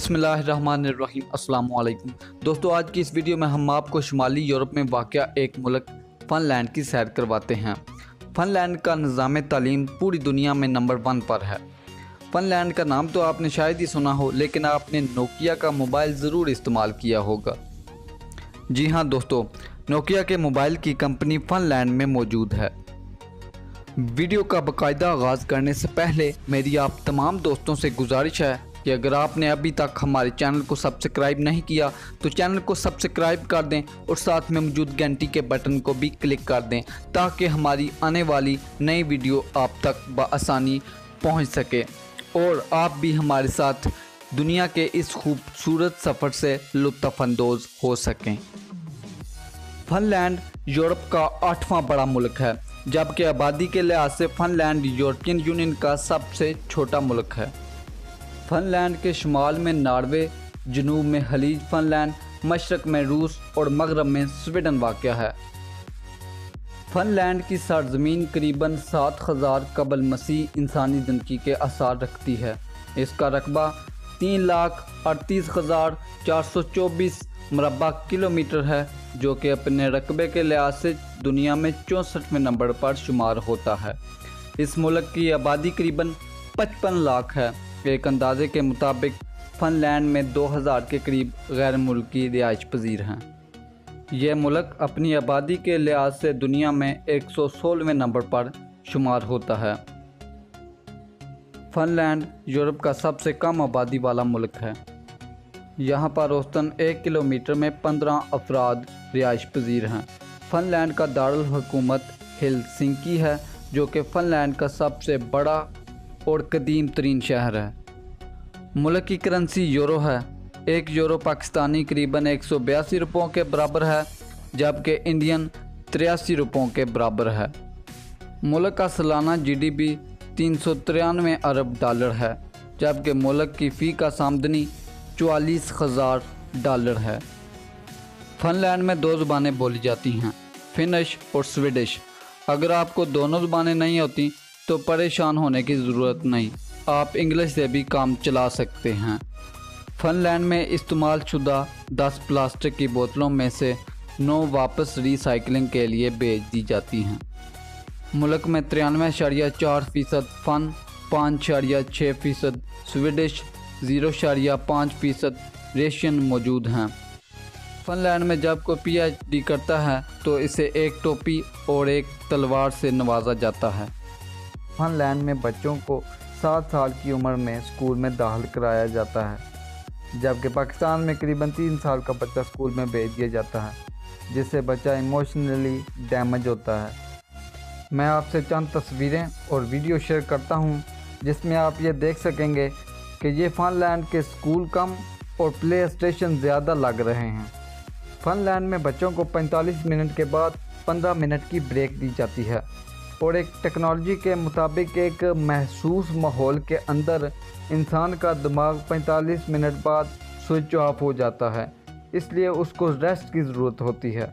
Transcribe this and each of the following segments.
बिस्मिल्लाहिर्रहमानिर्रहीम अस्सलाम वालेकुम दोस्तों, आज की इस वीडियो में हम आपको शुमाली यूरोप में वाक़या एक मुल्क फ़नलैंड की सैर करवाते हैं। फ़नलैंड का निज़ाम तालीम पूरी दुनिया में नंबर 1 पर है। फ़नलैंड का नाम तो आपने शायद ही सुना हो, लेकिन आपने नोकिया का मोबाइल ज़रूर इस्तेमाल किया होगा। जी हाँ दोस्तों, नोकिया के मोबाइल की कंपनी फ़नलैंड में मौजूद है। वीडियो का बाकायदा आगाज़ करने से पहले मेरी आप तमाम दोस्तों से गुजारिश है कि अगर आपने अभी तक हमारे चैनल को सब्सक्राइब नहीं किया तो चैनल को सब्सक्राइब कर दें और साथ में मौजूद घंटी के बटन को भी क्लिक कर दें, ताकि हमारी आने वाली नई वीडियो आप तक बआसानी पहुंच सके और आप भी हमारे साथ दुनिया के इस खूबसूरत सफ़र से लुत्फ़अंदोज़ हो सकें। फ़नलैंड यूरोप का 8वां बड़ा मुल्क है, जबकि आबादी के लिहाज से फ़नलैंड यूरोपियन यूनियन का सबसे छोटा मुल्क है। फ़नलैंड के शुमाल में नॉर्वे, जनूब में खलीज फ़नलैंड, मशरक़ में रूस और मगरब में स्वीडन वाक़या है। फ़नलैंड की सरज़मीन करीबन 7000 कबल मसीह इंसानी ज़िंदगी के आसार रखती है। इसका रकबा 3,38,424 मरबा किलोमीटर है, जो कि अपने रकबे के लिहाज से दुनिया में 64वें नंबर पर शुमार होता है। इस मुल्क की आबादी करीबन 55 लाख है। एक अंदाजे के मुताबिक फ़नलैंड में 2000 के करीब गैर मुल्की रिहाइश पजीर हैं। यह मुल्क अपनी आबादी के लिहाज से दुनिया में 116वें नंबर पर शुमार होता है। फ़नलैंड यूरोप का सबसे कम आबादी वाला मुल्क है। यहाँ पर औसतन 1 किलोमीटर में 15 अफराद रिहाइश पजीर हैं। फ़नलैंड का दारुल हुकूमत हेलसिंकी है, जो कि फ़नलैंड का सबसे बड़ा और कदीम तरीन शहर है। मुल्क की करेंसी यूरो है। 1 यूरो पाकिस्तानी करीबन 182 रुपयों के बराबर है, जबकि इंडियन 83 रुपयों के बराबर है। मुल्क का सालाना GDP 393 अरब डॉलर है, जबकि मुल्क की फ़ी का आमदनी 44,000 डॉलर है। फ़नलैंड में 2 ज़ुबानें बोली जाती हैं, फिनिश और स्वीडिश। अगर आपको दोनों ज़ुबानें नहीं होती तो परेशान होने की ज़रूरत नहीं, आप इंग्लिश से भी काम चला सकते हैं। फ़नलैंड में इस्तेमाल शुदा 10 प्लास्टिक की बोतलों में से 9 वापस रिसाइकलिंग के लिए भेज दी जाती हैं। मुल्क में 93.4% फ़न, 5.6% स्वीडिश, 0.5% रशियन मौजूद हैं। फ़नलैंड में जब कोई PhD करता है तो इसे एक टोपी और एक तलवार से नवाजा जाता है। फ़नलैंड में बच्चों को 7 साल की उम्र में स्कूल में दाखिल कराया जाता है, जबकि पाकिस्तान में करीबन 3 साल का बच्चा स्कूल में भेज दिया जाता है, जिससे बच्चा इमोशनली डैमेज होता है। मैं आपसे चंद तस्वीरें और वीडियो शेयर करता हूं, जिसमें आप ये देख सकेंगे कि ये फ़नलैंड के स्कूल कम और प्ले स्टेशन ज़्यादा लग रहे हैं। फ़नलैंड में बच्चों को 45 मिनट के बाद 15 मिनट की ब्रेक दी जाती है और एक टेक्नोलॉजी के मुताबिक एक महसूस माहौल के अंदर इंसान का दिमाग 45 मिनट बाद स्विच ऑफ हो जाता है, इसलिए उसको रेस्ट की ज़रूरत होती है।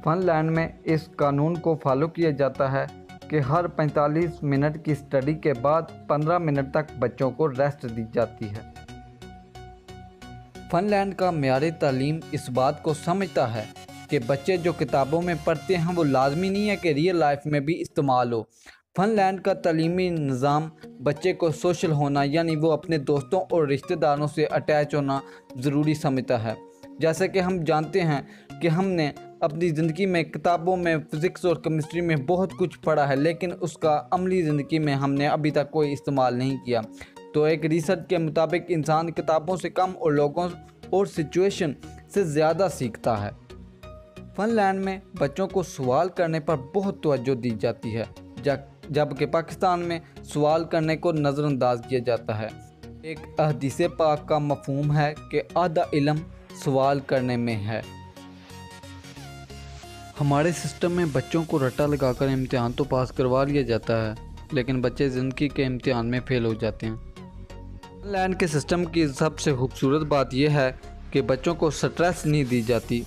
फ़नलैंड में इस कानून को फॉलो किया जाता है कि हर 45 मिनट की स्टडी के बाद 15 मिनट तक बच्चों को रेस्ट दी जाती है। फ़नलैंड का मेयार तालीम इस बात को समझता है कि बच्चे जो किताबों में पढ़ते हैं वो लाजमी नहीं है कि रियल लाइफ में भी इस्तेमाल हो। फ़नलैंड का तालीमी निज़ाम बच्चे को सोशल होना, यानी वो अपने दोस्तों और रिश्तेदारों से अटैच होना ज़रूरी समझता है। जैसे कि हम जानते हैं कि हमने अपनी ज़िंदगी में किताबों में फ़िज़िक्स और केमिस्ट्री में बहुत कुछ पढ़ा है, लेकिन उसका अमली ज़िंदगी में हमने अभी तक कोई इस्तेमाल नहीं किया। तो एक रिसर्च के मुताबिक इंसान किताबों से कम और लोगों और सिचुएशन से ज़्यादा सीखता है। फ़नलैंड में बच्चों को सवाल करने पर बहुत तवज्जो दी जाती है, जबकि पाकिस्तान में सवाल करने को नज़रअंदाज किया जाता है। एक हदीस पाक का मफ़हूम है कि आधा इल्म सवाल करने में है। हमारे सिस्टम में बच्चों को रट्टा लगाकर इम्तिहान तो पास करवा लिया जाता है, लेकिन बच्चे ज़िंदगी के इम्तिहान में फ़ेल हो जाते हैं। फ़नलैंड के सिस्टम की सबसे खूबसूरत बात यह है कि बच्चों को स्ट्रेस नहीं दी जाती।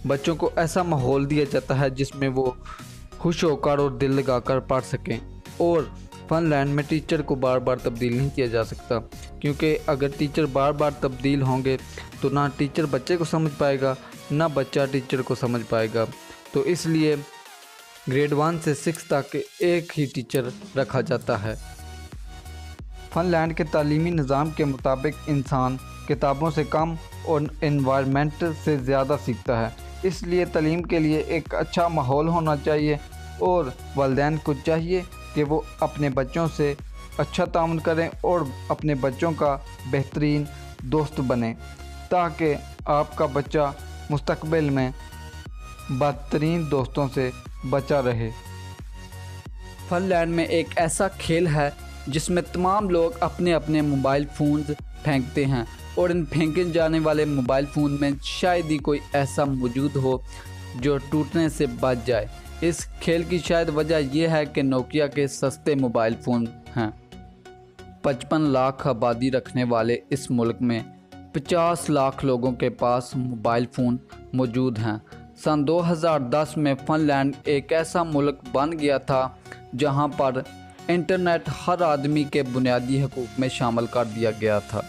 बच्चों को ऐसा माहौल दिया जाता है जिसमें वो खुश होकर और दिल लगाकर पढ़ सकें और فن لینڈ میں ٹیچر کو بار بار تبدیل نہیں کیا جا سکتا، کیونکہ اگر ٹیچر بار بار تبدیل ہوں گے تو نہ ٹیچر بچے کو سمجھ پائے گا نہ بچہ ٹیچر کو سمجھ پائے گا۔ تو اس لیے گریڈ 1 سے 6 تک ایک ہی ٹیچر رکھا جاتا ہے۔ فن لینڈ کے تعلیمی نظام کے مطابق انسان کتابوں سے کم اور انوائرمنٹ سے زیادہ سیکھتا ہے، اس لیے تعلیم کے لیے ایک اچھا ماحول ہونا چاہیے اور والدین کو چاہیے کہ وہ اپنے بچوں سے اچھا تعاون کریں اور اپنے بچوں کا بہترین دوست بنیں، تاکہ آپ کا بچہ مستقبل میں بہترین دوستوں سے بچا رہے۔ فن لینڈ میں ایک ایسا کھیل ہے جس میں تمام لوگ اپنے اپنے موبائل فونز پھینکتے ہیں اور ان پھینکے جانے والے موبائل فون میں شاید ہی کوئی ایسا موجود ہو جو ٹوٹنے سے بچ جائے۔ اس کھیل کی شاید وجہ یہ ہے کہ نوکیا کے سستے موبائل فون ہیں۔ 55 لاکھ آبادی رکھنے والے اس ملک میں 50 لاکھ لوگوں کے پاس موبائل فون موجود ہیں۔ سن 2010 میں فن لینڈ ایک ایسا ملک بن گیا تھا جہاں پر انٹرنیٹ ہر آدمی کے بنیادی حقوق میں شامل کر دیا گیا تھا۔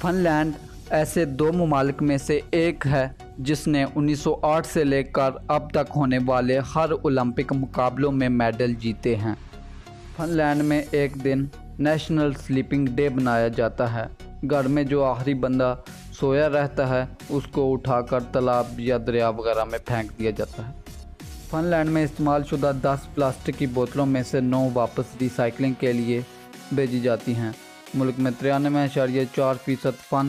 فن لینڈ ایسے 2 ممالک میں سے ایک ہے جس نے 1908 سے لے کر اب تک ہونے والے ہر اولمپک مقابلوں میں میڈل جیتے ہیں۔ فن لینڈ میں ایک دن نیشنل سلیپنگ ڈے منایا جاتا ہے۔ گھر میں جو آخری بندہ سویا رہتا ہے اس کو اٹھا کر تالاب یا دریا وغیرہ میں پھینک دیا جاتا ہے۔ فن لینڈ میں استعمال شدہ 10 پلاسٹک کی بوتلوں میں سے 9 واپس ری سائیکلنگ کے لیے بھیجی جاتی ہیں۔ ملک میں 93.4% فن،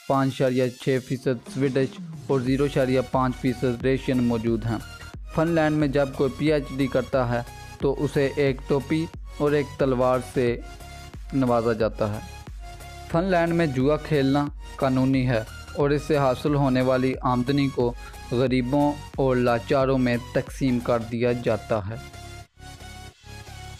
5.6% سویڈش اور 0.5% ریشین موجود ہیں۔ فن لینڈ میں جب کوئی PhD کرتا ہے تو اسے ایک ٹوپی اور ایک تلوار سے نوازا جاتا ہے۔ فن لینڈ میں جوا کھیلنا قانونی ہے اور اس سے حاصل ہونے والی آمدنی کو غریبوں اور لاچاروں میں تقسیم کر دیا جاتا ہے۔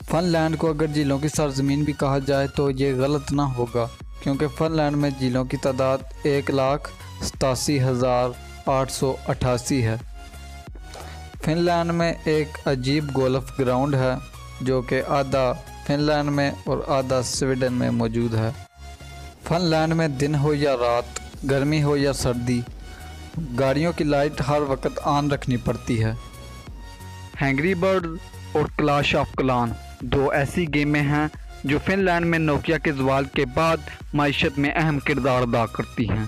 فن لینڈ کو اگر جھیلوں کی سرزمین بھی کہا جائے تو یہ غلط نہ ہوگا، کیونکہ فن لینڈ میں جھیلوں کی تعداد 1,87,888 ہے۔ فن لینڈ میں ایک عجیب گولف گراؤنڈ ہے جو کہ آدھا فن لینڈ میں اور آدھا سویڈن میں موجود ہے۔ فن لینڈ میں دن ہو یا رات، گرمی ہو یا سردی، گاڑیوں کی لائٹ ہر وقت آن رکھنی پڑتی ہے۔ ہینگری برڈ اور کلاش آف کلان 2 ایسی گیمیں ہیں جو فن لینڈ میں نوکیا کے زوال کے بعد معیشت میں اہم کردار ادا کرتی ہیں۔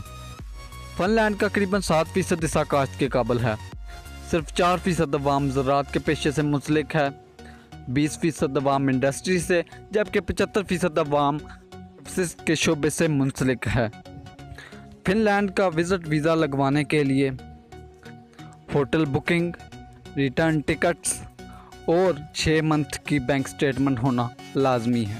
فن لینڈ کا تقریباً 7% حصہ کاشت کے قابل ہے۔ صرف 4% عوام زراعت کے پیشے سے منسلک ہے، 20% عوام انڈسٹری سے، جبکہ 75% عوام کے شعبے سے منسلک ہے۔ فن لینڈ کا وزٹ ویزا لگوانے کے لیے ہوٹل بکنگ، ریٹرن ٹکٹس اور 6 منتھ کی بینک سٹیٹمنٹ ہونا لازمی ہے۔